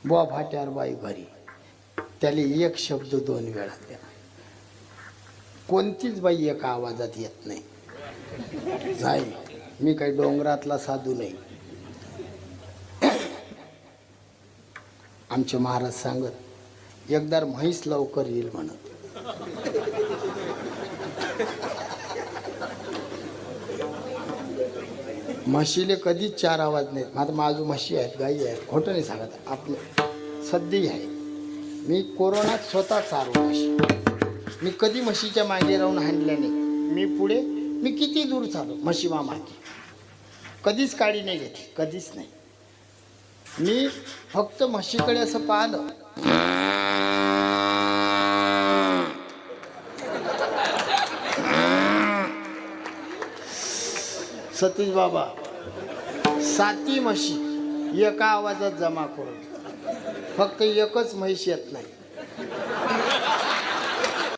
बुवा फाट्यावर बाई घरी, त्याला एक शब्द 2 वेळा द्या. कोणतीच बाई एका आवाजात येत नाही. नाही, मी काही डोंगरातला साधू नाही. आमचे महाराज सांगत, एकदा म्हैस लवकर येईल म्हणत. म्हशीले कधीच 4 आवाज नाहीत. माझं माझू म्हशी आहेत, गाई आहेत, खोटं नाही सांगत. आपलं सध्या आहे. मी कोरोनात स्वतः चारलो म्हशी. मी कधी म्हशीच्या मागे राहून हाणल्या नाही. मी पुढे, मी किती दूर चाललो म्हशी मागे, कधीच काळी नाही घेतली, कधीच नाही. मी फक्त म्हशीकडे असं पाहिलं, सतीश बाबा 7 म्हशी एका आवाजात जमा करून, फक्त एकच म्हैस येत नाही.